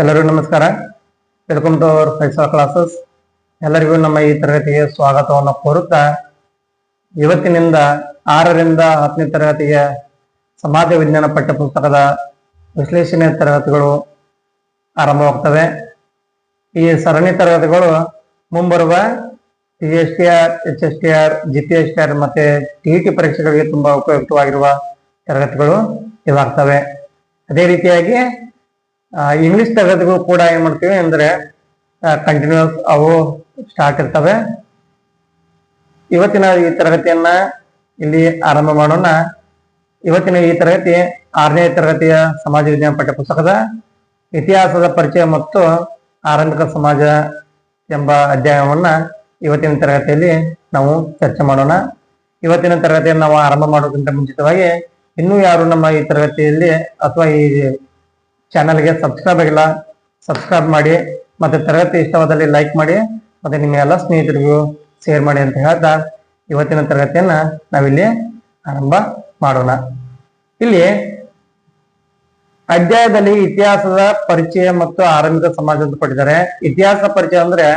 ಎಲ್ಲರಿಗೂ ನಮಸ್ಕಾರ. Welcome to our Faisa classes. ಎಲ್ಲರಿಗೂ ನಮ್ಮ ಈ ತರಗತಿಗೆ ಸ್ವಾಗತವನ್ನು ಕೋರುತ್ತಾ, ಇವತ್ತಿನಿಂದ 6ರಿಂದ 10ನೇ ತರಗತಿಯ ಸಮಾಜ ವಿಜ್ಞಾನ ಪಠ್ಯಪುಸ್ತಕದ ವಿಶ್ಲೇಷಣೆ ತರಗತಿಗಳು ಆರಂಭವಾಗ್ತವೆ. ಈ ಸರಣಿ ತರಗತಿಗಳು ಮುಂಬರುವ TSTR, HSTR, GPSTR ಮತ್ತೆ TET ಪರೀಕ್ಷೆಗಳಿಗೆ ತುಂಬಾ ಉಪಯುಕ್ತವಾಗಿರುವ ತರಗತಿಗಳು ಇವಾಗ್ತವೆ. ಅದೇ ರೀತಿಯಾಗಿ ಇಂಗ್ಲಿಷ್ ತರಗತಿಗಳು ಕೂಡ ಏನ್ ಮಾಡ್ತೀವಿ ಅಂದ್ರೆ ಕಂಟಿನ್ಯೂಸ್ ಅವು ಸ್ಟಾರ್ಟ್ ಇರ್ತವೆ. ಇವತ್ತಿನ ಈ ತರಗತಿಯನ್ನ ಇಲ್ಲಿ ಆರಂಭ ಮಾಡೋಣ. ಇವತ್ತಿನ ಈ ತರಗತಿ 6ನೇ ತರಗತಿಯ ಸಮಾಜ ವಿಜ್ಞಾನ ಪಠ್ಯಪುಸ್ತಕದ ಇತಿಹಾಸದ ಪರಿಚಯ ಮತ್ತು ಆರಂಭಿಕ ಸಮಾಜ ಎಂಬ ಅಧ್ಯಾಯವನ್ನ ಇವತ್ತಿನ ತರಗತಿಯಲ್ಲಿ ನಾವು ಚರ್ಚೆ ಮಾಡೋಣ. ಇವತ್ತಿನ ತರಗತಿಯನ್ನು ನಾವು ಆರಂಭ ಮಾಡೋದಕ್ಕಿಂತ ಮುಂಚಿತವಾಗಿ ಇನ್ನೂ ಯಾರು ನಮ್ಮ ಈ ತರಗತಿಯಲ್ಲಿ ಅಥವಾ ಈ ಚಾನಲ್ಗೆ ಸಬ್ಸ್ಕ್ರೈಬ್ ಆಗಿಲ್ಲ, ಸಬ್ಸ್ಕ್ರೈಬ್ ಮಾಡಿ, ಮತ್ತೆ ತರಗತಿ ಇಷ್ಟವಾದಲ್ಲಿ ಲೈಕ್ ಮಾಡಿ, ಮತ್ತೆ ನಿಮ್ಮ ಎಲ್ಲ ಸ್ನೇಹಿತರಿಗೂ ಶೇರ್ ಮಾಡಿ ಅಂತ ಹೇಳ್ತಾ ಇವತ್ತಿನ ತರಗತಿಯನ್ನ ನಾವಿಲ್ಲಿ ಆರಂಭ ಮಾಡೋಣ. ಇಲ್ಲಿ ಅಧ್ಯಾಯದಲ್ಲಿ ಇತಿಹಾಸದ ಪರಿಚಯ ಮತ್ತು ಆರಂಭಿಕ ಸಮಾಜ ಅಂತ ಕೊಟ್ಟಿದ್ದಾರೆ. ಇತಿಹಾಸ ಪರಿಚಯ ಅಂದ್ರೆ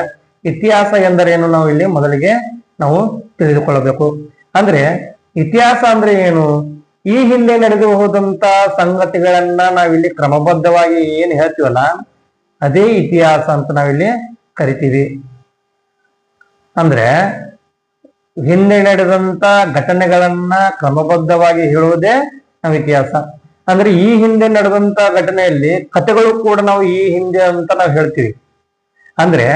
ಇತಿಹಾಸ ಎಂದರೇನು ನಾವು ಇಲ್ಲಿ ಮೊದಲಿಗೆ ನಾವು ತಿಳಿದುಕೊಳ್ಳಬೇಕು. ಅಂದ್ರೆ ಇತಿಹಾಸ ಅಂದ್ರೆ ಏನು, ಈ ಹಿಂದೆ ನಡೆದು ಹೋದಂತ ಸಂಗತಿಗಳನ್ನ ನಾವಿಲ್ಲಿ ಕ್ರಮಬದ್ಧವಾಗಿ ಏನ್ ಹೇಳ್ತೀವಲ್ಲ ಅದೇ ಇತಿಹಾಸ ಅಂತ ನಾವಿಲ್ಲಿ ಕರಿತೀವಿ. ಅಂದ್ರೆ ಹಿಂದೆ ನಡೆದಂತ ಘಟನೆಗಳನ್ನ ಕ್ರಮಬದ್ಧವಾಗಿ ಹೇಳುವುದೇ ನಾವು ಇತಿಹಾಸ. ಅಂದ್ರೆ ಈ ಹಿಂದೆ ನಡೆದಂತ ಘಟನೆಯಲ್ಲಿ ಕಥೆಗಳು ಕೂಡ ನಾವು ಈ ಹಿಂದೆ ಅಂತ ನಾವು ಹೇಳ್ತೀವಿ. ಅಂದ್ರೆ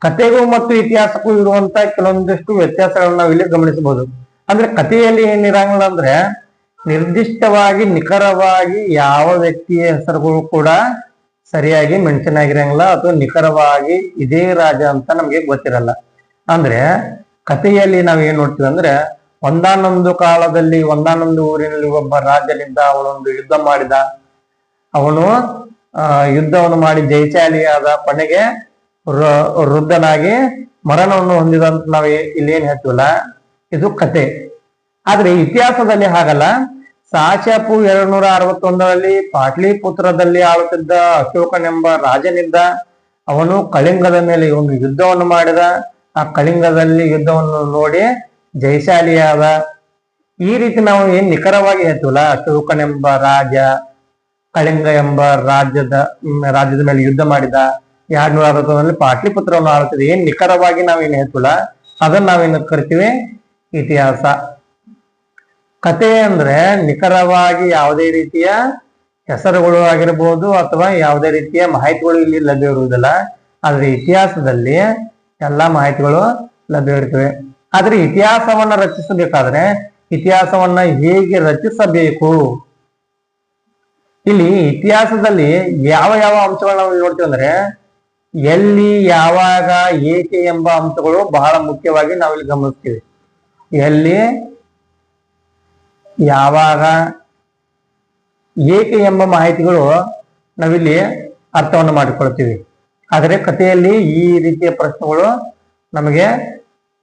ಕಥೆಗೂ ಮತ್ತು ಇತಿಹಾಸಕ್ಕೂ ಇರುವಂತ ಕೆಲವೊಂದಿಷ್ಟು ವ್ಯತ್ಯಾಸಗಳನ್ನ ನಾವು ಇಲ್ಲಿ ಗಮನಿಸಬಹುದು. ಅಂದ್ರೆ ಕಥೆಯಲ್ಲಿ ಏನಿರಂಗಿಲ್ಲ ಅಂದ್ರೆ ನಿರ್ದಿಷ್ಟವಾಗಿ ನಿಖರವಾಗಿ ಯಾವ ವ್ಯಕ್ತಿಯ ಹೆಸರುಗಳು ಕೂಡ ಸರಿಯಾಗಿ ಮೆನ್ಷನ್ ಆಗಿರಂಗಿಲ್ಲ, ಅಥವಾ ನಿಖರವಾಗಿ ಇದೇ ರಾಜ ಅಂತ ನಮ್ಗೆ ಗೊತ್ತಿರಲ್ಲ. ಅಂದ್ರೆ ಕಥೆಯಲ್ಲಿ ನಾವ್ ಏನ್ ನೋಡ್ತೀವಿ ಅಂದ್ರೆ ಒಂದಾನೊಂದು ಕಾಲದಲ್ಲಿ ಒಂದಾನೊಂದು ಊರಿನಲ್ಲಿ ಒಬ್ಬ ರಾಜನಿದ್ದ, ಅವನೊಂದು ಯುದ್ಧ ಮಾಡಿದ, ಅವನು ಯುದ್ಧವನ್ನು ಮಾಡಿ ಜಯಶಾಲಿಯಾದ, ಕೊನೆಗೆ ವೃದ್ಧನಾಗಿ ಮರಣವನ್ನು ಹೊಂದಿದಂತ ನಾವ್ ಇಲ್ಲಿ ಏನ್ ಹೇಳ್ತೀವಲ್ಲ ಇದು ಕತೆ. ಆದ್ರೆ ಇತಿಹಾಸದಲ್ಲಿ ಹಾಗಲ್ಲ. ಸಾಶಪು 261ರಲ್ಲಿ ಪಾಟ್ಲಿಪುತ್ರದಲ್ಲಿ ಆಳುತ್ತಿದ್ದ ಅಶೋಕನೆಂಬ ರಾಜನಿದ್ದ, ಅವನು ಕಳಿಂಗದ ಮೇಲೆ ಒಂದು ಯುದ್ಧವನ್ನು ಮಾಡಿದ, ಆ ಕಳಿಂಗದಲ್ಲಿ ಯುದ್ಧವನ್ನು ನೋಡಿ ಜಯಶಾಲಿಯಾದ. ಈ ರೀತಿ ನಾವು ಏನ್ ನಿಖರವಾಗಿ ಹೇಳ್ತೀವಲ್ಲ, ಅಶೋಕನೆಂಬ ರಾಜ ಕಳಿಂಗ ಎಂಬ ರಾಜ್ಯದ ಮೇಲೆ ಯುದ್ಧ ಮಾಡಿದ, 261ರಲ್ಲಿ ಪಾಟ್ಲಿಪುತ್ರವನ್ನು ಆಳುತ್ತಿದೆ, ಏನ್ ನಿಖರವಾಗಿ ನಾವೇನ್ ಹೇಳ್ತೀವಲ್ಲ ಅದನ್ನ ನಾವೇನು ಕರಿತೀವಿ ಇತಿಹಾಸ. ಕತೆ ಅಂದ್ರೆ ನಿಖರವಾಗಿ ಯಾವುದೇ ರೀತಿಯ ಹೆಸರುಗಳು ಆಗಿರಬಹುದು ಅಥವಾ ಯಾವುದೇ ರೀತಿಯ ಮಾಹಿತಿಗಳು ಇಲ್ಲಿ ಲಭ್ಯ ಇರುವುದಿಲ್ಲ. ಆದ್ರೆ ಇತಿಹಾಸದಲ್ಲಿ ಎಲ್ಲಾ ಮಾಹಿತಿಗಳು ಲಭ್ಯ ಇರ್ತವೆ. ಆದ್ರೆ ಇತಿಹಾಸವನ್ನ ರಚಿಸಬೇಕಾದ್ರೆ ಇತಿಹಾಸವನ್ನ ಹೇಗೆ ರಚಿಸಬೇಕು, ಇಲ್ಲಿ ಇತಿಹಾಸದಲ್ಲಿ ಯಾವ ಯಾವ ಅಂಶಗಳು ನಾವು ನೋಡ್ತೀವಿ ಅಂದ್ರೆ ಎಲ್ಲಿ, ಯಾವಾಗ, ಏಕೆ ಎಂಬ ಅಂಶಗಳು ಬಹಳ ಮುಖ್ಯವಾಗಿ ನಾವಿಲ್ಲಿ ಗಮನಿಸ್ತೀವಿ. ಎಲ್ಲಿ, ಯಾವಾಗ, ಏಕೆ ಎಂಬ ಮಾಹಿತಿಗಳು ನಾವಿಲ್ಲಿ ಅರ್ಥವನ್ನು ಮಾಡಿಕೊಳ್ತೀವಿ. ಆದರೆ ಕಥೆಯಲ್ಲಿ ಈ ರೀತಿಯ ಪ್ರಶ್ನೆಗಳು ನಮಗೆ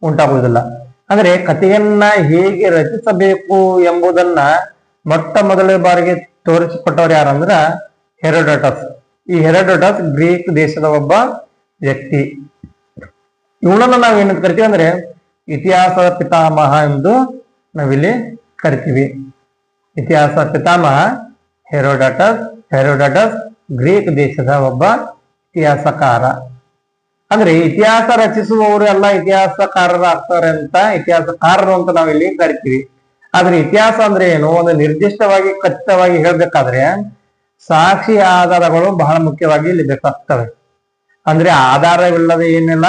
ಉಂಟಾಗುವುದಿಲ್ಲ. ಅಂದ್ರೆ ಕಥೆಯನ್ನ ಹೇಗೆ ರಚಿಸಬೇಕು ಎಂಬುದನ್ನ ಮೊಟ್ಟ ಮೊದಲ ಬಾರಿಗೆ ತೋರಿಸಿಕೊಟ್ಟವರು ಯಾರಂದ್ರ ಹೆರೋಡೋಟಸ್. ಈ ಹೆರೋಡೋಟಸ್ ಗ್ರೀಕ್ ದೇಶದ ಒಬ್ಬ ವ್ಯಕ್ತಿ. ಇವನನ್ನ ನಾವೇನು ಕರಿತೀವಿ ಅಂದ್ರೆ ಇತಿಹಾಸದ ಪಿತಾಮಹ ಎಂದು ನಾವಿಲ್ಲಿ ಕರಿತೀವಿ. ಇತಿಹಾಸ ಪಿತಾಮಹ ಹೆರೋಡೋಟಸ್ ಗ್ರೀಕ್ ದೇಶದ ಒಬ್ಬ ಇತಿಹಾಸಕಾರ. ಅಂದ್ರೆ ಇತಿಹಾಸ ರಚಿಸುವವರು ಎಲ್ಲ ಇತಿಹಾಸಕಾರರು ಆಗ್ತಾರೆ ಅಂತ ಇತಿಹಾಸಕಾರರು ಅಂತ ನಾವಿಲ್ಲಿ ಕರಿತೀವಿ. ಆದ್ರೆ ಇತಿಹಾಸ ಅಂದ್ರೆ ಏನು, ಒಂದು ನಿರ್ದಿಷ್ಟವಾಗಿ ಖಚಿತವಾಗಿ ಹೇಳ್ಬೇಕಾದ್ರೆ ಸಾಕ್ಷಿ ಆಧಾರಗಳು ಬಹಳ ಮುಖ್ಯವಾಗಿ ಇಲ್ಲಿ ಬೇಕಾಗ್ತವೆ. ಅಂದ್ರೆ ಆಧಾರವಿಲ್ಲದೆ ಏನಿಲ್ಲ,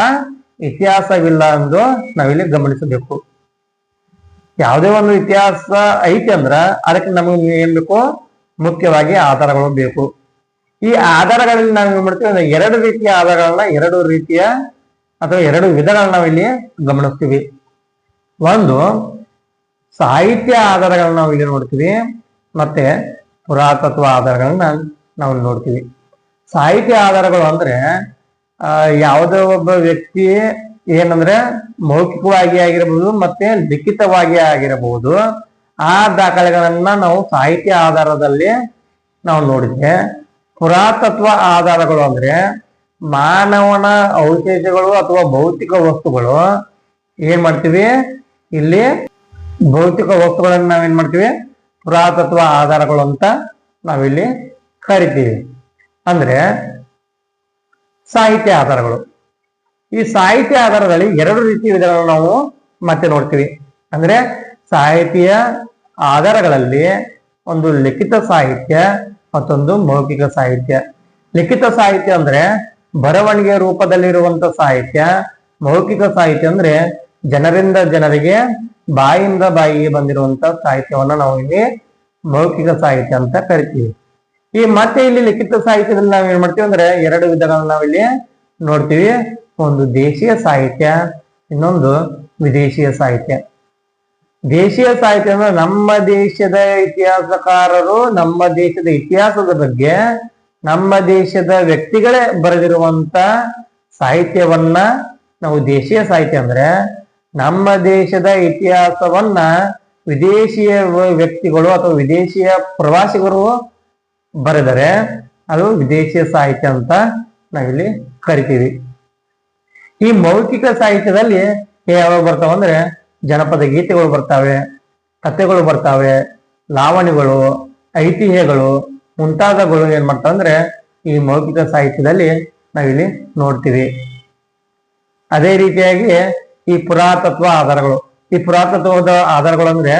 ಇತಿಹಾಸವಿಲ್ಲ ಎಂದು ನಾವಿಲ್ಲಿ ಗಮನಿಸಬೇಕು. ಯಾವುದೇ ಒಂದು ಇತಿಹಾಸ ಐತಿ ಅಂದ್ರ ಅದಕ್ಕೆ ನಮಗೆ ಏನ್ ಬೇಕು, ಮುಖ್ಯವಾಗಿ ಆಧಾರಗಳು ಬೇಕು. ಈ ಆಧಾರಗಳಲ್ಲಿ ನಾವು ಏನ್ ಮಾಡ್ತೀವಿ, ಎರಡು ರೀತಿಯ ಆಧಾರಗಳನ್ನ, ಎರಡು ರೀತಿಯ ಅಥವಾ ಎರಡು ವಿಧಗಳನ್ನ ನಾವಿಲ್ಲಿ ಗಮನಿಸ್ತೀವಿ. ಒಂದು ಸಾಹಿತ್ಯ ಆಧಾರಗಳನ್ನ ನಾವು ಇಲ್ಲಿ ನೋಡ್ತೀವಿ, ಮತ್ತೆ ಪುರಾತತ್ವ ಆಧಾರಗಳನ್ನ ನಾವು ನೋಡ್ತೀವಿ. ಸಾಹಿತ್ಯ ಆಧಾರಗಳು ಅಂದ್ರೆ ಯಾವುದೋ ಒಬ್ಬ ವ್ಯಕ್ತಿ ಏನಂದ್ರೆ ಮೌಖಿಕವಾಗಿ ಆಗಿರಬಹುದು ಮತ್ತೆ ಲಿಖಿತವಾಗಿ ಆಗಿರಬಹುದು, ಆ ದಾಖಲೆಗಳನ್ನ ನಾವು ಸಾಹಿತ್ಯ ಆಧಾರದಲ್ಲಿ ನಾವು ನೋಡಿದ್ರೆ ಪುರಾತತ್ವ ಆಧಾರಗಳು ಅಂದ್ರೆ ಮಾನವನ ಅವಶೇಷಗಳು ಅಥವಾ ಭೌತಿಕ ವಸ್ತುಗಳು ಏನ್ ಮಾಡ್ತೀವಿ ಇಲ್ಲಿ ಭೌತಿಕ ವಸ್ತುಗಳನ್ನ ನಾವೇನ್ ಮಾಡ್ತೀವಿ ಪುರಾತತ್ವ ಆಧಾರಗಳು ಅಂತ ನಾವಿಲ್ಲಿ ಕರಿತೀವಿ. ಅಂದ್ರೆ ಸಾಹಿತ್ಯ ಆಧಾರಗಳು. ಈ ಸಾಹಿತ್ಯ ಆಧಾರದಲ್ಲಿ ಎರಡು ರೀತಿಯ ವಿಧಗಳನ್ನು ನಾವು ಮತ್ತೆ ನೋಡ್ತೀವಿ. ಅಂದ್ರೆ ಸಾಹಿತ್ಯ ಆಧಾರಗಳಲ್ಲಿ ಒಂದು ಲಿಖಿತ ಸಾಹಿತ್ಯ, ಮತ್ತೊಂದು ಮೌಖಿಕ ಸಾಹಿತ್ಯ. ಲಿಖಿತ ಸಾಹಿತ್ಯ ಅಂದ್ರೆ ಬರವಣಿಗೆ ರೂಪದಲ್ಲಿರುವಂತ ಸಾಹಿತ್ಯ. ಮೌಖಿಕ ಸಾಹಿತ್ಯ ಅಂದ್ರೆ ಜನರಿಂದ ಜನರಿಗೆ ಬಾಯಿಂದ ಬಾಯಿಗೆ ಬಂದಿರುವಂತ ಸಾಹಿತ್ಯವನ್ನ ನಾವು ಇಲ್ಲಿ ಮೌಖಿಕ ಸಾಹಿತ್ಯ ಅಂತ ಕರಿತೀವಿ. ಈ ಮತ್ತೆ ಇಲ್ಲಿ ಲಿಖಿತ ಸಾಹಿತ್ಯದಲ್ಲಿ ನಾವ್ ಏನ್ ಮಾಡ್ತೀವಿ ಅಂದ್ರೆ ಎರಡು ವಿಧಗಳನ್ನ ನಾವಿಲ್ಲಿ ನೋಡ್ತೀವಿ. ಒಂದು ದೇಶೀಯ ಸಾಹಿತ್ಯ, ಇನ್ನೊಂದು ವಿದೇಶಿಯ ಸಾಹಿತ್ಯ. ದೇಶೀಯ ಸಾಹಿತ್ಯ ಅಂದ್ರೆ ನಮ್ಮ ದೇಶದ ಇತಿಹಾಸಕಾರರು ನಮ್ಮ ದೇಶದ ಇತಿಹಾಸದ ಬಗ್ಗೆ ನಮ್ಮ ದೇಶದ ವ್ಯಕ್ತಿಗಳೇ ಬರೆದಿರುವಂತ ಸಾಹಿತ್ಯವನ್ನ ನಾವು ದೇಶೀಯ ಸಾಹಿತ್ಯ ಅಂದ್ರೆ ನಮ್ಮ ದೇಶದ ಇತಿಹಾಸವನ್ನ ವಿದೇಶಿಯ ವ್ಯಕ್ತಿಗಳು ಅಥವಾ ವಿದೇಶಿಯ ಪ್ರವಾಸಿಗರು ಬರೆದರೆ ಅದು ವಿದೇಶಿಯ ಸಾಹಿತ್ಯ ಅಂತ ನಾವಿಲ್ಲಿ ಕರಿತೀವಿ. ಈ ಮೌಖಿಕ ಸಾಹಿತ್ಯದಲ್ಲಿ ಯಾವ ಬರ್ತಾವ ಅಂದ್ರೆ ಜನಪದ ಗೀತೆಗಳು ಬರ್ತಾವೆ, ಕಥೆಗಳು ಬರ್ತಾವೆ, ಲಾವಣಿಗಳು, ಐತಿಹ್ಯಗಳು ಮುಂತಾದಗಳು ಏನ್ ಮಾಡ್ತಾವ ಅಂದ್ರೆ ಈ ಮೌಖಿಕ ಸಾಹಿತ್ಯದಲ್ಲಿ ನಾವಿಲ್ಲಿ ನೋಡ್ತೀವಿ. ಅದೇ ರೀತಿಯಾಗಿ ಈ ಪುರಾತತ್ವ ಆಧಾರಗಳು. ಈ ಪುರಾತತ್ವದ ಆಧಾರಗಳು ಅಂದ್ರೆ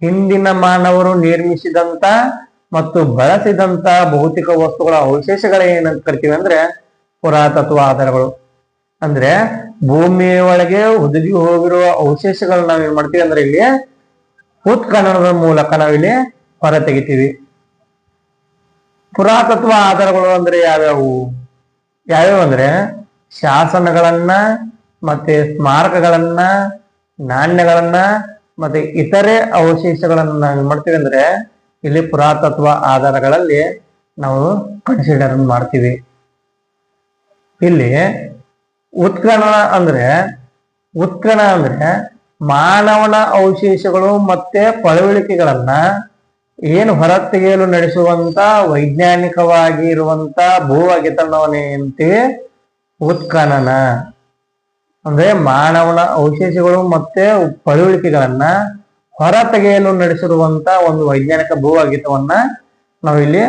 ಹಿಂದಿನ ಮಾನವರು ನಿರ್ಮಿಸಿದಂತ ಮತ್ತು ಬಳಸಿದಂತ ಭೌತಿಕ ವಸ್ತುಗಳ ಅವಶೇಷಗಳ ಏನಂತ ಕರಿತೀವಿ ಅಂದ್ರೆ ಪುರಾತತ್ವ ಆಧಾರಗಳು. ಅಂದ್ರೆ ಭೂಮಿಯ ಒಳಗೆ ಹುದುಗಿ ಹೋಗಿರುವ ಅವಶೇಷಗಳನ್ನ ನಾವ್ ಏನ್ ಮಾಡ್ತೀವಿ ಅಂದ್ರೆ ಇಲ್ಲಿ ಉತ್ಖನನದ ಮೂಲಕ ನಾವಿಲ್ಲಿ ಹೊರ ತೆಗಿತೀವಿ. ಪುರಾತತ್ವ ಆಧಾರಗಳು ಅಂದ್ರೆ ಯಾವ್ಯಾವು ಅಂದ್ರೆ ಶಾಸನಗಳನ್ನ, ಮತ್ತೆ ಸ್ಮಾರಕಗಳನ್ನ, ನಾಣ್ಯಗಳನ್ನ, ಮತ್ತೆ ಇತರೆ ಅವಶೇಷಗಳನ್ನ ನಾವ್ ಏನ್ ಮಾಡ್ತೀವಿ ಅಂದ್ರೆ ಇಲ್ಲಿ ಪುರಾತತ್ವ ಆಧಾರಗಳಲ್ಲಿ ನಾವು ಕನ್ಸಿಡರ್ ಮಾಡ್ತೀವಿ. ಇಲ್ಲಿ ಉತ್ಖನನ ಅಂದ್ರೆ ಮಾನವನ ಅವಶೇಷಗಳು ಮತ್ತೆ ಪಳವಳಿಕೆಗಳನ್ನ ಏನು ಹೊರತೆಗೆಯಲು ನಡೆಸುವಂತ ವೈಜ್ಞಾನಿಕವಾಗಿ ಇರುವಂತ ಭೂ ಅಗೆತನವನ್ನೇ ಅಂತೀವಿ ಉತ್ಖನನ. ಅಂದ್ರೆ ಮಾನವನ ಅವಶೇಷಗಳು ಮತ್ತೆ ಪಳವಳಿಕೆಗಳನ್ನ ಹೊರ ತೆಗೆಯಲು ನಡೆಸಿರುವಂತ ಒಂದು ವೈಜ್ಞಾನಿಕ ಭೂ ಅಗೆತವನ್ನ ನಾವಿಲ್ಲಿ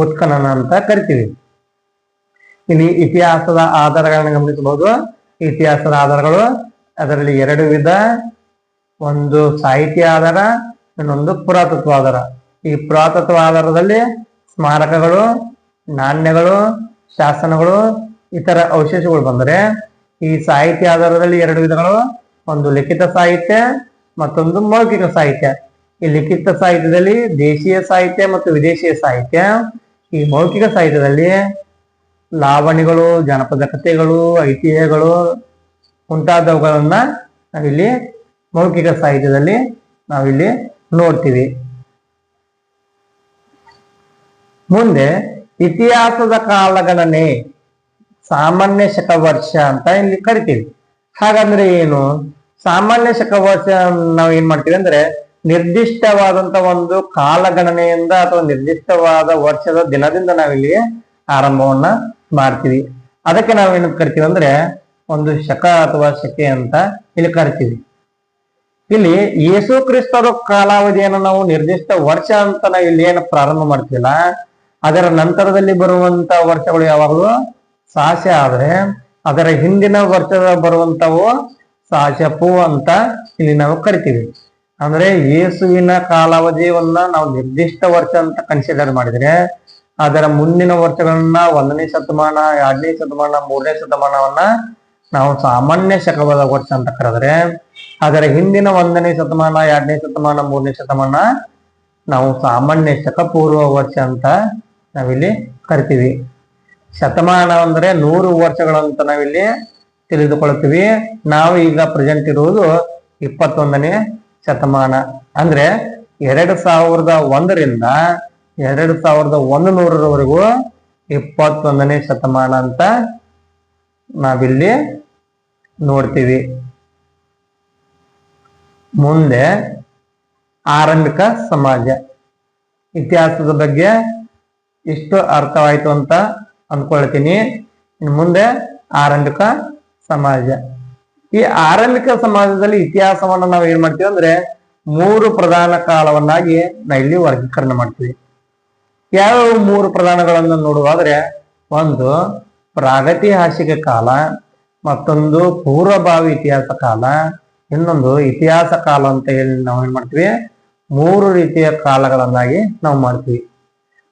ಉತ್ಖನನ ಅಂತ ಕರಿತೀವಿ. ಇಲ್ಲಿ ಇತಿಹಾಸದ ಆಧಾರಗಳನ್ನ ಗಮನಿಸಬಹುದು. ಇತಿಹಾಸದ ಆಧಾರಗಳು ಅದರಲ್ಲಿ ಎರಡು ವಿಧ, ಒಂದು ಸಾಹಿತ್ಯ ಆಧಾರ, ಇನ್ನೊಂದು ಪುರಾತತ್ವ ಆಧಾರ. ಈ ಪುರಾತತ್ವ ಆಧಾರದಲ್ಲಿ ಸ್ಮಾರಕಗಳು, ನಾಣ್ಯಗಳು, ಶಾಸನಗಳು, ಇತರ ಅವಶೇಷಗಳು ಬಂದರೆ, ಈ ಸಾಹಿತ್ಯ ಆಧಾರದಲ್ಲಿ ಎರಡು ವಿಧಗಳು, ಒಂದು ಲಿಖಿತ ಸಾಹಿತ್ಯ, ಮತ್ತೊಂದು ಮೌಖಿಕ ಸಾಹಿತ್ಯ. ಈ ಲಿಖಿತ ಸಾಹಿತ್ಯದಲ್ಲಿ ದೇಶೀಯ ಸಾಹಿತ್ಯ ಮತ್ತು ವಿದೇಶಿಯ ಸಾಹಿತ್ಯ. ಈ ಮೌಖಿಕ ಸಾಹಿತ್ಯದಲ್ಲಿ ಲಾವಣಿಗಳು, ಜನಪದ ಕಥೆಗಳು, ಐತಿಹ್ಯಗಳು ಮುಂತಾದವುಗಳನ್ನ ನಾವಿಲ್ಲಿ ಮೌಖಿಕ ಸಾಹಿತ್ಯದಲ್ಲಿ ನಾವಿಲ್ಲಿ ನೋಡ್ತೀವಿ. ಮುಂದೆ ಇತಿಹಾಸದ ಕಾಲಗಣನೆ, ಸಾಮಾನ್ಯ ಶಕವರ್ಷ ಅಂತ ಇಲ್ಲಿ ಕರಿತೀವಿ. ಹಾಗಂದ್ರೆ ಏನು? ಸಾಮಾನ್ಯ ಶಕವರ್ಷ ನಾವು ಏನ್ ಮಾಡ್ತೀವಿ ಅಂದ್ರೆ ನಿರ್ದಿಷ್ಟವಾದಂತ ಒಂದು ಕಾಲಗಣನೆಯಿಂದ ಅಥವಾ ನಿರ್ದಿಷ್ಟವಾದ ವರ್ಷದ ದಿನದಿಂದ ನಾವಿಲ್ಲಿ ಆರಂಭವನ್ನ ಮಾಡ್ತೀವಿ. ಅದಕ್ಕೆ ನಾವೇನು ಕರಿತೀವಿ ಅಂದ್ರೆ ಒಂದು ಶಕ ಅಥವಾ ಶಕೆ ಅಂತ ಇಲ್ಲಿ ಕರಿತೀವಿ. ಇಲ್ಲಿ ಯೇಸು ಕ್ರಿಸ್ತರ ಕಾಲಾವಧಿಯನ್ನು ನಾವು ನಿರ್ದಿಷ್ಟ ವರ್ಷ ಅಂತ ನಾವು ಇಲ್ಲಿ ಏನು ಪ್ರಾರಂಭ ಮಾಡ್ತೀವಲ್ಲ, ಅದರ ನಂತರದಲ್ಲಿ ಬರುವಂತ ವರ್ಷಗಳು ಯಾವಾಗಲೂ ಸಾಶ ಆದ್ರೆ ಅದರ ಹಿಂದಿನ ವರ್ಷದ ಬರುವಂತವು ಸಾಶಪು ಅಂತ ಇಲ್ಲಿ ನಾವು ಕರಿತೀವಿ. ಅಂದ್ರೆ ಯೇಸುವಿನ ಕಾಲಾವಧಿಯನ್ನ ನಾವು ನಿರ್ದಿಷ್ಟ ವರ್ಷ ಅಂತ ಕನ್ಸಿಡರ್ ಮಾಡಿದ್ರೆ ಅದರ ಮುಂದಿನ ವರ್ಷಗಳನ್ನ 1ನೇ ಶತಮಾನ, 2ನೇ ಶತಮಾನ, 3ನೇ ಶತಮಾನವನ್ನ ನಾವು ಸಾಮಾನ್ಯ ಶಕವಾದ ವರ್ಷ ಅಂತ ಕರೆದ್ರೆ, ಅದರ ಹಿಂದಿನ 1ನೇ ಶತಮಾನ, 2ನೇ ಶತಮಾನ, 3ನೇ ಶತಮಾನ ನಾವು ಸಾಮಾನ್ಯ ಶಕ ಪೂರ್ವ ವರ್ಷ ಅಂತ ನಾವಿಲ್ಲಿ ಕರಿತೀವಿ. ಶತಮಾನ ಅಂದ್ರೆ 100 ವರ್ಷಗಳಂತ ನಾವಿಲ್ಲಿ ತಿಳಿದುಕೊಳ್ತೀವಿ. ನಾವು ಈಗ ಪ್ರೆಸೆಂಟ್ ಇರುವುದು 21ನೇ ಶತಮಾನ. ಅಂದ್ರೆ 2001ರಿಂದ 2100ರವರೆಗೂ 21ನೇ ಶತಮಾನ ಅಂತ ನಾವಿಲ್ಲಿ ನೋಡ್ತೀವಿ. ಮುಂದೆ ಆರಂಭಿಕ ಸಮಾಜ. ಇತಿಹಾಸದ ಬಗ್ಗೆ ಇಷ್ಟು ಅರ್ಥವಾಯ್ತು ಅಂತ ಅಂದ್ಕೊಳ್ತೀನಿ. ಇನ್ನು ಮುಂದೆ ಆರಂಭಿಕ ಸಮಾಜ. ಈ ಆರಂಭಿಕ ಸಮಾಜದಲ್ಲಿ ಇತಿಹಾಸವನ್ನ ನಾವು ಏನ್ ಮಾಡ್ತೀವಿ ಅಂದ್ರೆ 3 ಪ್ರಧಾನ ಕಾಲವನ್ನಾಗಿ ನಾವು ಇಲ್ಲಿ ವರ್ಗೀಕರಣ ಮಾಡ್ತೀವಿ. ಯಾವ 3 ಪ್ರಧಾನಗಳನ್ನು ನೋಡುವಾದ್ರೆ, ಒಂದು ಪ್ರಾಗೈತಿಹಾಸಿಕ ಕಾಲ, ಮತ್ತೊಂದು ಪೂರ್ವಭಾವಿ ಇತಿಹಾಸ ಕಾಲ, ಇನ್ನೊಂದು ಇತಿಹಾಸ ಕಾಲ ಅಂತ ಹೇಳಿ ನಾವು ಏನ್ ಮಾಡ್ತೀವಿ 3 ರೀತಿಯ ಕಾಲಗಳನ್ನಾಗಿ ನಾವು ಮಾಡ್ತೀವಿ.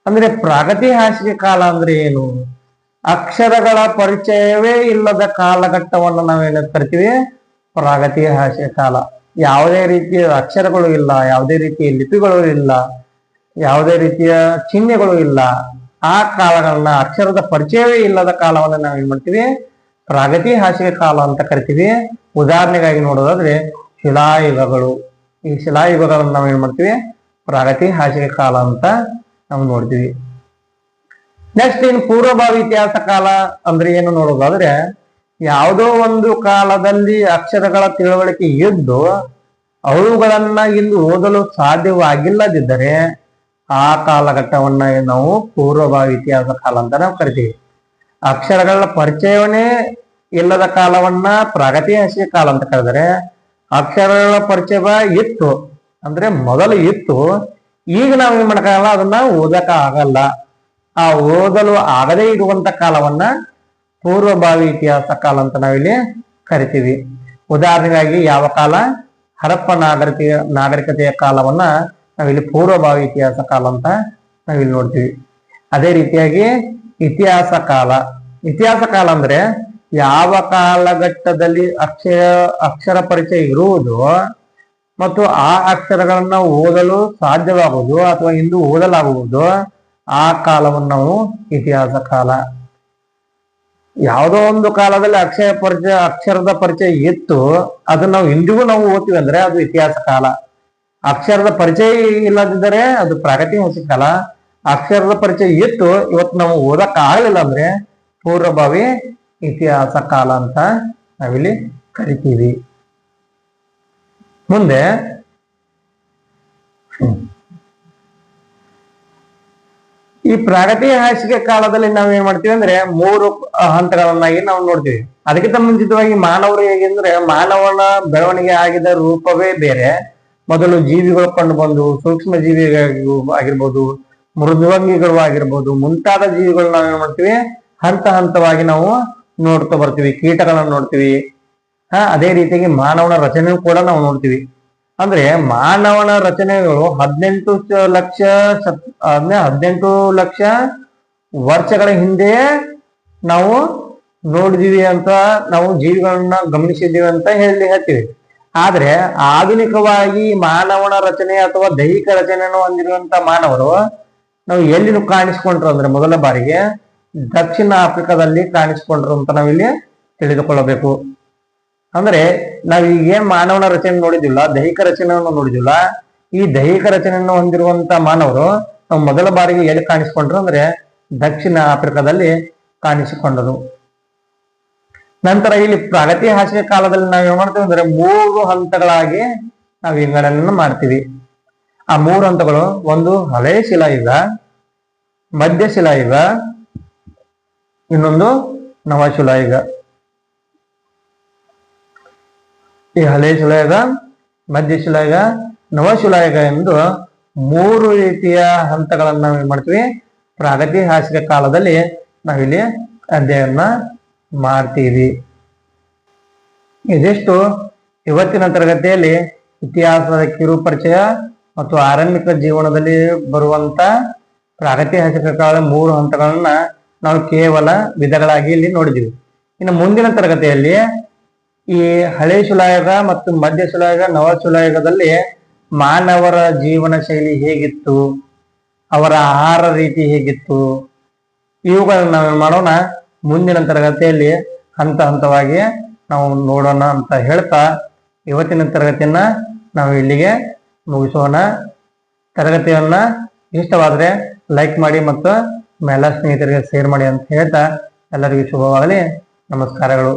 ಅಂದ್ರೆ ಪ್ರಾಗೈತಿಹಾಸಿಕ ಕಾಲ ಅಂದ್ರೆ ಏನು? ಅಕ್ಷರಗಳ ಪರಿಚಯವೇ ಇಲ್ಲದ ಕಾಲಘಟ್ಟವನ್ನು ನಾವೇನ ಕರಿತೀವಿ ಪ್ರಾಗೈತಿಹಾಸಿಕ ಕಾಲ. ಯಾವುದೇ ರೀತಿಯ ಅಕ್ಷರಗಳು ಇಲ್ಲ, ಯಾವುದೇ ರೀತಿಯ ಲಿಪಿಗಳು ಇಲ್ಲ, ಯಾವುದೇ ರೀತಿಯ ಚಿಹ್ನೆಗಳು ಇಲ್ಲ. ಆ ಕಾಲಗಳನ್ನ, ಅಕ್ಷರದ ಪರಿಚಯವೇ ಇಲ್ಲದ ಕಾಲವನ್ನ ನಾವೇನ್ ಮಾಡ್ತೀವಿ ಪ್ರಾಗೈತಿಹಾಸಿಕ ಕಾಲ ಅಂತ ಕರಿತೀವಿ. ಉದಾಹರಣೆಗಾಗಿ ನೋಡೋದಾದ್ರೆ ಶಿಲಾಯುಗಗಳು. ಈ ಶಿಲಾಯುಗಗಳನ್ನ ನಾವೇನ್ ಮಾಡ್ತೀವಿ ಪ್ರಾಗೈತಿಹಾಸಿಕ ಕಾಲ ಅಂತ ನಾವು ನೋಡ್ತೀವಿ. ನೆಕ್ಸ್ಟ್ ಇನ್ ಪೂರ್ವಭಾವಿ ಇತಿಹಾಸ ಕಾಲ ಅಂದ್ರೆ ಏನು ನೋಡೋದಾದ್ರೆ, ಯಾವುದೋ ಒಂದು ಕಾಲದಲ್ಲಿ ಅಕ್ಷರಗಳ ತಿಳುವಳಿಕೆ ಇದ್ದು ಅವುಗಳನ್ನ ಇಲ್ಲಿ ಓದಲು ಸಾಧ್ಯವಾಗಿಲ್ಲದಿದ್ದರೆ ಆ ಕಾಲಘಟ್ಟವನ್ನ ನಾವು ಪೂರ್ವಭಾವಿ ಇತಿಹಾಸ ಕಾಲ ಅಂತ ನಾವು ಕರಿತೀವಿ. ಅಕ್ಷರಗಳ ಪರಿಚಯವನ್ನೇ ಇಲ್ಲದ ಕಾಲವನ್ನ ಪ್ರಾಗೈತಿಹಾಸಿಕ ಕಾಲ ಅಂತ ಕರೆದರೆ, ಅಕ್ಷರಗಳ ಪರಿಚಯ ಇತ್ತು ಅಂದ್ರೆ ಮೊದಲು ಇತ್ತು, ಈಗ ನಾವು ಏನ್ ಮಾಡಕ್ಕಾಗಲ್ಲ, ಅದನ್ನ ಓದಕ ಆಗಲ್ಲ. ಆ ಓದಲು ಆಗದೇ ಇರುವಂತ ಕಾಲವನ್ನ ಪೂರ್ವಭಾವಿ ಇತಿಹಾಸ ಕಾಲ ಅಂತ ನಾವಿಲ್ಲಿ ಕರಿತೀವಿ. ಉದಾಹರಣೆಗಾಗಿ ಯಾವ ಕಾಲ? ಹರಪ್ಪ ನಾಗರಿಕತೆಯ ಕಾಲವನ್ನ ನಾವಿಲ್ಲಿ ಪೂರ್ವಭಾವಿ ಇತಿಹಾಸ ಕಾಲ ಅಂತ ನಾವಿಲ್ಲಿ ನೋಡ್ತೀವಿ. ಅದೇ ರೀತಿಯಾಗಿ ಇತಿಹಾಸ ಕಾಲ. ಇತಿಹಾಸ ಕಾಲ ಅಂದ್ರೆ ಯಾವ ಕಾಲಘಟ್ಟದಲ್ಲಿ ಅಕ್ಷರ ಪರಿಚಯ ಇರುವುದು ಮತ್ತು ಆ ಅಕ್ಷರಗಳನ್ನ ಓದಲು ಸಾಧ್ಯವಾಗುವುದು ಅಥವಾ ಇಂದು ಓದಲಾಗುವುದು, ಆ ಕಾಲವನ್ನು ನಾವು ಇತಿಹಾಸ ಕಾಲ. ಯಾವುದೋ ಒಂದು ಕಾಲದಲ್ಲಿ ಅಕ್ಷರದ ಪರಿಚಯ ಇತ್ತು, ಅದನ್ನ ನಾವು ಇಂದಿಗೂ ನಾವು ಓದ್ತೀವಿ ಅಂದ್ರೆ ಅದು ಇತಿಹಾಸ ಕಾಲ. ಅಕ್ಷರದ ಪರಿಚಯ ಇಲ್ಲದಿದ್ದರೆ ಅದು ಪ್ರಾಗೈತಿಹಾಸಿಕ ಕಾಲ. ಅಕ್ಷರದ ಪರಿಚಯ ಇತ್ತು, ಇವತ್ತು ನಾವು ಓದಕ್ ಆಗಲಿಲ್ಲ ಅಂದ್ರೆ ಪೂರ್ವಭಾವಿ ಇತಿಹಾಸ ಕಾಲ ಅಂತ ನಾವಿಲ್ಲಿ ಕರಿತೀವಿ. ಮುಂದೆ ಈ ಪ್ರಾಗೈತಿಹಾಸಿಕ ಕಾಲದಲ್ಲಿ ನಾವ್ ಏನ್ ಮಾಡ್ತೀವಿ ಅಂದ್ರೆ 3 ಹಂತಗಳನ್ನಾಗಿ ನಾವು ನೋಡ್ತೀವಿ. ಅದಕ್ಕಿಂತ ಮುಂಚಿತವಾಗಿ ಮಾನವರು ಹೇಗೆಂದ್ರೆ, ಮಾನವನ ಬೆಳವಣಿಗೆ ಆಗಿದ ರೂಪವೇ ಬೇರೆ. ಮೊದಲು ಜೀವಿಗಳು ಕಂಡು ಬಂದು, ಸೂಕ್ಷ್ಮ ಜೀವಿ ಆಗಿರ್ಬೋದು, ಮೃದ್ವಂಗಿಗಳು ಆಗಿರ್ಬೋದು, ಮುಂತಾದ ಜೀವಿಗಳು ನಾವೇನ್ ಮಾಡ್ತೀವಿ ಹಂತ ಹಂತವಾಗಿ ನಾವು ನೋಡ್ತಾ ಬರ್ತೀವಿ. ಕೀಟಗಳನ್ನ ನೋಡ್ತೀವಿ. ಅದೇ ರೀತಿಯಾಗಿ ಮಾನವನ ರಚನೆ ಕೂಡ ನಾವು ನೋಡ್ತೀವಿ. ಅಂದ್ರೆ ಮಾನವನ ರಚನೆಗಳು 18 ಲಕ್ಷ ವರ್ಷಗಳ ಹಿಂದೆ ನಾವು ನೋಡಿದೀವಿ ಅಂತ, ನಾವು ಜೀವಿಗಳನ್ನ ಗಮನಿಸಿದೀವಿ ಅಂತ ಹೇಳ್ತೀವಿ. ಆದ್ರೆ ಆಧುನಿಕವಾಗಿ ಮಾನವನ ರಚನೆ ಅಥವಾ ದೈಹಿಕ ರಚನೆಯನ್ನು ಹೊಂದಿರುವಂತ ಮಾನವರು ನಾವು ಎಲ್ಲಿ ಕಾಣಿಸ್ಕೊಂಡ್ರು ಅಂದ್ರೆ ಮೊದಲ ಬಾರಿಗೆ ದಕ್ಷಿಣ ಆಫ್ರಿಕಾದಲ್ಲಿ ಕಾಣಿಸ್ಕೊಂಡ್ರು ಅಂತ ನಾವಿಲ್ಲಿ ತಿಳಿದುಕೊಳ್ಳಬೇಕು. ಅಂದ್ರೆ ನಾವ್ ಈಗೇನ್ ಮಾನವನ ರಚನೆ ನೋಡಿದಿಲ್ಲ, ದೈಹಿಕ ರಚನೆಯನ್ನು ನೋಡಿದಿಲ್ಲ. ಈ ದೈಹಿಕ ರಚನೆಯನ್ನು ಹೊಂದಿರುವಂತ ಮಾನವರು ನಾವು ಮೊದಲ ಬಾರಿಗೆ ಎಲ್ಲಿ ಕಾಣಿಸ್ಕೊಂಡ್ರು ಅಂದ್ರೆ ದಕ್ಷಿಣ ಆಫ್ರಿಕಾದಲ್ಲಿ ಕಾಣಿಸಿಕೊಂಡರು. ನಂತರ ಇಲ್ಲಿ ಪ್ರಾಗೈತಿಹಾಸಿಕ ಕಾಲದಲ್ಲಿ ನಾವ್ ಏನ್ ಮಾಡ್ತೀವಿ ಅಂದ್ರೆ 3 ಹಂತಗಳಾಗಿ ನಾವು ವಿಂಗಡಣೆಯನ್ನು ಮಾಡ್ತೀವಿ. ಆ 3 ಹಂತಗಳು, ಒಂದು ಹಳೆ ಶಿಲಾಯುಗ, ಮಧ್ಯ ಶಿಲಾಯುಗ, ಇನ್ನೊಂದು ನವಶಿಲಾಯುಗ. ಈ ಹಳೆ ಶಿಲಾಯುಗ, ಮಧ್ಯ ಶಿಲಾಯುಗ, ನವಶಿಲಾಯುಗ ಎಂದು 3 ರೀತಿಯ ಹಂತಗಳನ್ನ ನಾವ್ ಏನ್ ಮಾಡ್ತೀವಿ ಪ್ರಾಗೈತಿಹಾಸಿಕ ಕಾಲದಲ್ಲಿ ನಾವಿಲ್ಲಿ ಅಧ್ಯಯನ ಮಾಡ್ತೀವಿ. ಇದಿಷ್ಟು ಇವತ್ತಿನ ತರಗತಿಯಲ್ಲಿ ಇತಿಹಾಸದ ಕಿರು ಪರಿಚಯ ಮತ್ತು ಆರಂಭಿಕ ಜೀವನದಲ್ಲಿ ಬರುವಂತ ಪ್ರಾಗೈತಿಹಾಸಿಕ ಕಾಲದ 3 ಹಂತಗಳನ್ನ ನಾವು ಕೇವಲ ವಿಧಗಳಾಗಿ ಇಲ್ಲಿ ನೋಡಿದೀವಿ. ಇನ್ನು ಮುಂದಿನ ತರಗತಿಯಲ್ಲಿ ಈ ಹಳೆ ಶಿಲಾಯುಗ ಮತ್ತು ಮಧ್ಯ ಶಿಲಾಯುಗ, ನವಶಿಲಾಯುಗದಲ್ಲಿ ಮಾನವರ ಜೀವನ ಶೈಲಿ ಹೇಗಿತ್ತು, ಅವರ ಆಹಾರ ರೀತಿ ಹೇಗಿತ್ತು, ಇವುಗಳನ್ನ ನಾವು ಮಾಡೋಣ. ಮುಂದಿನ ತರಗತಿಯಲ್ಲಿ ಹಂತ ಹಂತವಾಗಿ ನಾವು ನೋಡೋಣ ಅಂತ ಹೇಳ್ತಾ ಇವತ್ತಿನ ತರಗತಿಯನ್ನ ನಾವು ಇಲ್ಲಿಗೆ ಮುಗಿಸೋಣ. ತರಗತಿಯನ್ನ ಇಷ್ಟವಾದ್ರೆ ಲೈಕ್ ಮಾಡಿ ಮತ್ತು ಎಲ್ಲ ಸ್ನೇಹಿತರಿಗೆ ಶೇರ್ ಮಾಡಿ ಅಂತ ಹೇಳ್ತಾ ಎಲ್ಲರಿಗೂ ಶುಭವಾಗಲಿ. ನಮಸ್ಕಾರಗಳು.